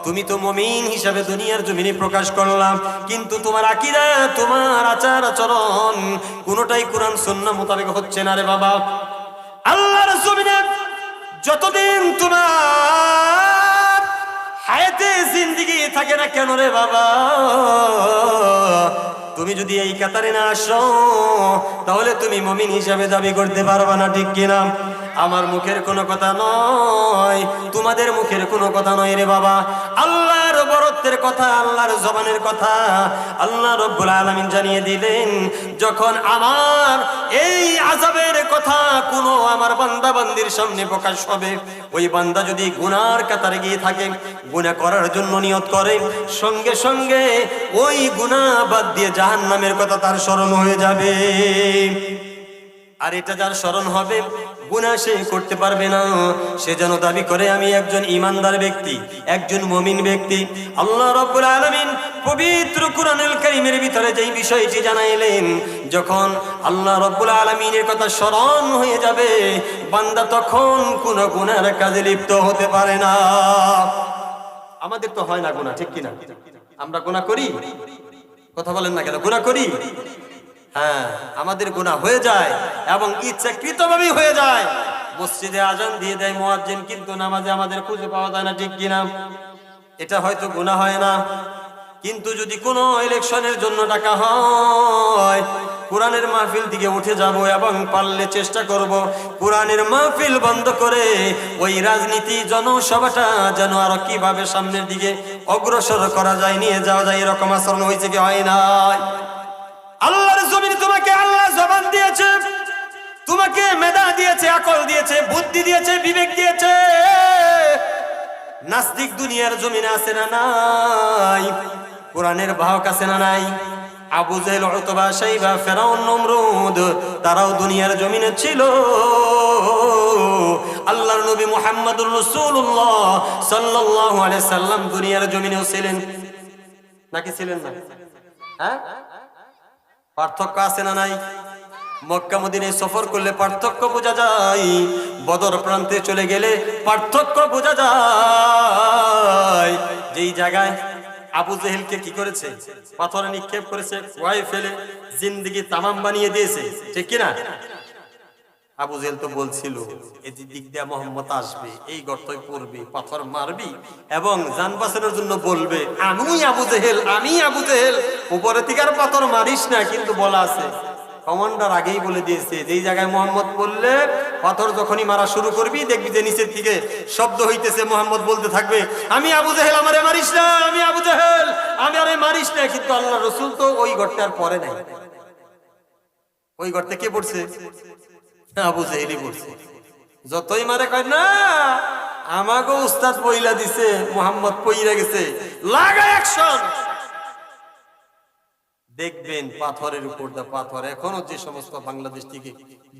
তুমি তো মুমিন হিসাবে দুনিয়ার জমিনে প্রকাশ করলাম, কিন্তু তোমার আকীদা, তোমার আচার আচরণ কোনোটাই কোরআন সুন্নাহ মোতাবেক হচ্ছে না রে বাবা। আল্লাহর জমিনে যতদিন তোমার হায়াতে জিন্দেগি থাকে না কেন রে বাবা, তুমি যদি এই কাতারে না আসো তাহলে তুমি মুমিন হিসাবে দাবি করতে পারবা না, ঠিক কিনা? আমার মুখের কোনো কথা নয়, তোমাদের মুখের কোনো কথা নয় রে বাবা। আল্লাহর বরত্বের কথা, আল্লাহর জবানের কথা আল্লাহ রাব্বুল আলামিন জানিয়ে দিলেন। যখন আমার এই আযাবের কথা কোনো আমার বান্দা বান্দির সামনে প্রকাশ হবে, ওই বান্দা যদি গুনার কাতারে গিয়ে থাকে, গুনাহ করার জন্য নিয়ত করে, সঙ্গে সঙ্গে ওই গুনাহ বাদ দিয়ে জাহান্নামের কথা তার স্মরণ হয়ে যাবে। আর এটা যার স্মরণ হবে, গুনাহ সে করতে পারবে না। সে যেন দাবি করে আমি একজন ঈমানদার ব্যক্তি, একজন মুমিন ব্যক্তি। আল্লাহ রাব্বুল আলামিন পবিত্র কুরআনুল কারীমের ভিতরে যেই বিষয়টি জানাইলেন, যখন আল্লাহ রাব্বুল আলামিনের কথা স্মরণ হয়ে যাবে, বান্দা তখন কোনো গুনার কাজে লিপ্ত হতে পারে না। আমাদের তো হয় না গুনাহ, ঠিক কিনা? আমরা গুনাহ করি, কথা বলেন না কেন? গুনাহ করি। হ্যাঁ, আমাদের গুনাহ হয়ে যায় এবং ইচ্ছাকৃতভাবেই হয়ে যায়। মসজিদে আজান দিয়ে দেয় মুয়াজ্জিন, কিন্তু নামাজে আমাদের খুঁজে পাওয়া যায় না, ঠিক কিনা? এটা হয়তো গুনাহ হয় না, কিন্তু যদি কোনো ইলেকশনের জন্য ডাকা হয়, কোরআনের মাহফিল দিকে উঠে যাব এবং পারলে চেষ্টা করব কোরআনের মাহফিল বন্ধ করে ওই রাজনীতি জনসভাটা যেন আরো কিভাবে সামনের দিকে অগ্রসর করা যায়, নিয়ে যাওয়া যায়। এরকম আচরণ হয়েছে কি হয় না? আল্লাহর জমিনে তোমাকে আল্লাহ জবান দিয়েছে, তোমাকে মেধা দিয়েছে, আকল দিয়েছে, বুদ্ধি দিয়েছে, বিবেক দিয়েছে। নাস্তিক দুনিয়ার জমিনে আছে না নাই? কোরআনের বাহক আছে না নাই? আবু জেহেল, উতবা, শাইবা, ফেরাউন, নমরুদ, তারাও দুনিয়ার জমিনে ছিল। আল্লাহর নবী মুহাম্মদুর রাসূলুল্লাহ সাল্লাল্লাহু আলাইহি সাল্লাম দুনিয়ার জমিনেও ছিলেন নাকি ছিলেন না? হ্যাঁ, পার্থক্য আছে না নাই? মক্কা মদিনায় সফর করলে পার্থক্য বোঝা যায়, বদর প্রান্তে চলে গেলে পার্থক্য বোঝা যায়। যেই জায়গায় আবু জেহেলকে কি করেছে? পাথরে নিক্ষেপ করেছে, কুয়ায় ফেলে জিন্দেগি তামাম বানিয়ে দিয়েছে, ঠিক কিনা? আবু জেহেল তো বলছিল এই দিক দিয়ে মুহাম্মদ আসবে, এই গর্তই পড়বে, পাথর মারবি এবং জান বাঁচানোর জন্য বলবে আমি আবু জেহেল, আমি আবু জেহেল। উপরে থেকে আর পাথর মারিস না, কিন্তু বলা আছে কমান্ডার আগেই বলে দিয়েছে যেই জায়গায় মুহাম্মদ বললে পাথর যখনই মারা শুরু করবি, দেখবি যে নিচের থেকে শব্দ হইতেছে, মুহাম্মদ বলতে থাকবে আমি আবু জেহেল, আমারে মারিস না, আমি আবু জেহেল, আমি আরে মারিস না। কিন্তু আল্লাহ রাসূল তো ওই গর্তে আর পড়ে নাই। ওই গর্তে কে পড়ছে? আবু জেহেলই পড়ছে। যতই মারে কয় না আমাগো উস্তাদ পয়লা দিছে, মুহাম্মদ পয়রা গেছে, লাগা অ্যাকশন। দেখবেন পাথরের উপর দা পাথর। এখনো যে সমস্ত বাংলাদেশ থেকে,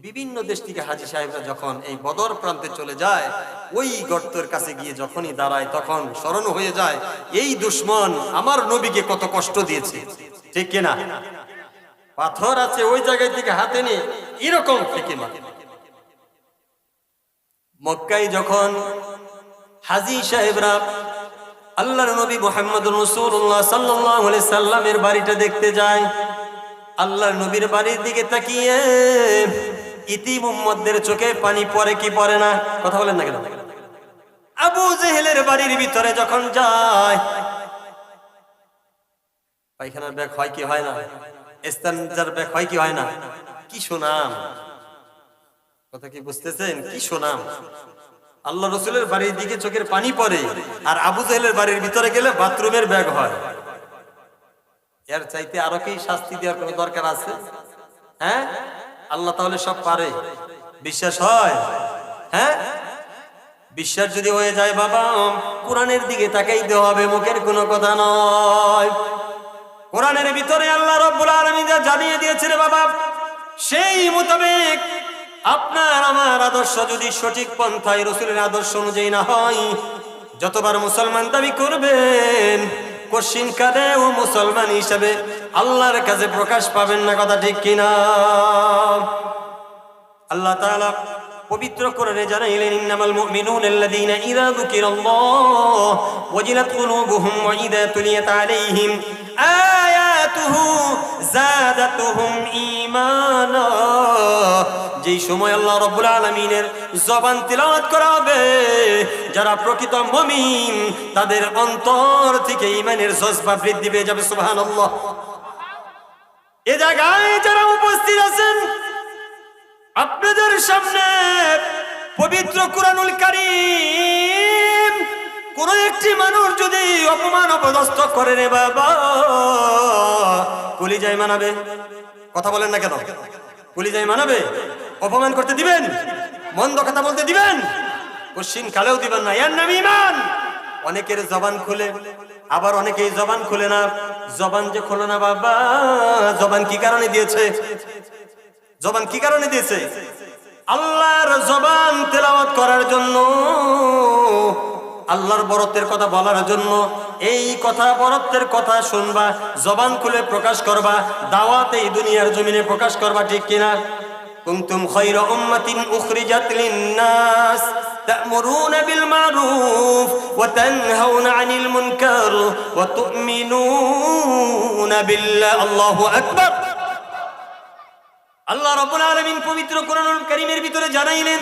বিভিন্ন দেশ থেকে হাজী সাহেবরা যখন এই বদর প্রান্তে চলে যায়, ওই গর্তের কাছে গিয়ে যখনই দাঁড়ায়, তখন স্মরণ হয়ে যায় এই দুশমন আমার নবীকে কত কষ্ট দিয়েছে, ঠিক কিনা? পাথর আছে ওই জায়গায় থেকে হাতে নিয়ে এরকম ফেঁকে মারে। মক্কায় যখন হাজী সাহেবরা আল্লাহর নবী মুহাম্মদুর রাসূলুল্লাহ সাল্লাল্লাহু আলাইহি সাল্লামের বাড়িটা দেখতে যায়, আল্লাহর নবীর বাড়ির দিকে তাকিয়ে ইতিম উম্মতদের চোখে পানি পড়ে কি পড়ে না? কথা বলেন না কেন? আবু জেহেলের বাড়ির ভিতরে যখন যায়, পায়খানার ব্যাগ হয় কি হয় না? ইস্তেঞ্জার ব্যাগ হয় কি হয় না? কি সুনাম! কথা কি বুঝতেছেন? কি সুনাম! আল্লাহ রাসূলের বাড়ির দিকে চোখের পানি পড়ে, আর আবু জেহেলের বাড়ির ভিতরে গেলে বাথরুমের ব্যাগ হয়। এর চাইতে আরো কি শাস্তি দেওয়ার কোনো দরকার আছে? হ্যাঁ, আল্লাহ তাহলে সব পারে। বিশ্বাস হয়? হ্যাঁ, বিশ্বাস যদি হয়ে যায় বাবা, কোরআনের দিকে তাকাইতে হবে, মুখের কোনো কথা নয়। কোরআনের ভিতরে আল্লাহ রাব্বুল আলামিন যা জানিয়ে দিয়েছে রে বাবা, সেই মোতাবেক আপনার আমার আদর্শ যদি সঠিক পন্থায় রাসূলের আদর্শ অনুযায়ী না হয়, যতবার মুসলমান দাবি করবেন, কশিন কাদে ও মুসলমান হিসাবে আল্লাহর কাছে প্রকাশ পাবেন না, কথা ঠিক কিনা? আল্লাহ তাআলা পবিত্র কোরআনে জানাইলেন ইন্নামাল মুমিনুনা আল্লাযীনা ইযা যুকিরাল্লাহ ওয়াজিলাত কুলুবুহুম ওয়া ইযা তুলিয়াত আলাইহিম আয়াতুহু যাদাতুহুম ঈমানা। যেই সময় আল্লাহ রাব্বুল আলামিনের জবান তিলাওয়াত করা হবে, যারা প্রকৃত মুমিন তাদের অন্তর থেকে ঈমানের জজবা বৃদ্ধি পেয়ে যাবে। সুবহানাল্লাহ। এ জায়গায় যারা উপস্থিত আছেন, আপনাদের সামনে পবিত্র কুরআনুল কারীম কোন একটি মানুষ যদি অপমান অপদস্থ করে রে বাবা, কলিজায় মানাবে? কথা বলেন না কেন? কলিজায় মানাবে? অপমান করতে দিবেন? মন্দ কথা বলতে দিবেন? কোশ্চিন কালেও দিবেন না। এর নাম ঈমান। অনেকের জবান খুলে, আবার অনেকেই জবান খুলে না। জবান যে খোলো না বাবা, জবান কি কারণে দিয়েছে? জবান কি কারণে দিয়েছে? আল্লাহর জবান তেলাওয়াত করার জন্য, আল্লাহর বরত্বের কথা বলার জন্য। এই কথা, বরত্বের কথা শুনবা, জবান খুলে প্রকাশ করবা, দাওয়াত এই দুনিয়ার জমিনে প্রকাশ করবা, ঠিক কিনা? কুনতুম খায়রা উম্মাতিন উখরিজাত লিন-নাস তা'মুরুনা বিল মা'রুফ ওয়া তানহাউনা আনিল মুনকার ওয়া তু'মিনুনা বিল্লাহ। আল্লাহু আকবার। আল্লাহ রাব্বুল আলামিন পবিত্র কোরআনুল কারীমের ভিতরে জানাইলেন,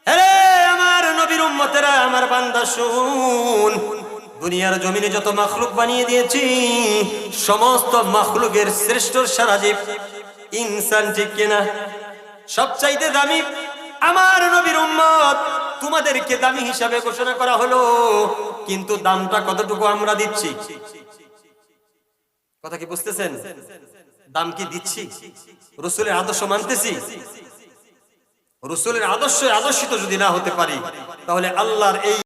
হে আমার নবীর উম্মতেরা, আমার বান্দা শুন, দুনিয়ার জমিনে যত মাখলুক বানিয়ে দিয়েছি, সমস্ত মাখলুকের শ্রেষ্ঠ সারাজীব ইনসান, ঠিক কিনা? সবচাইতে দামি আমার নবীর উম্মত। তোমাদেরকে দামি হিসাবে ঘোষণা করা হলো, কিন্তু দামটা কতটুকু আমরা দিচ্ছি? কথা কি বুঝতেছেন? দাম কি দিচ্ছি? রাসূলের আদর্শ মানতেছি? রাসূলের আদর্শে আদর্শিত যদি না হতে পারি, তাহলে আল্লাহর এই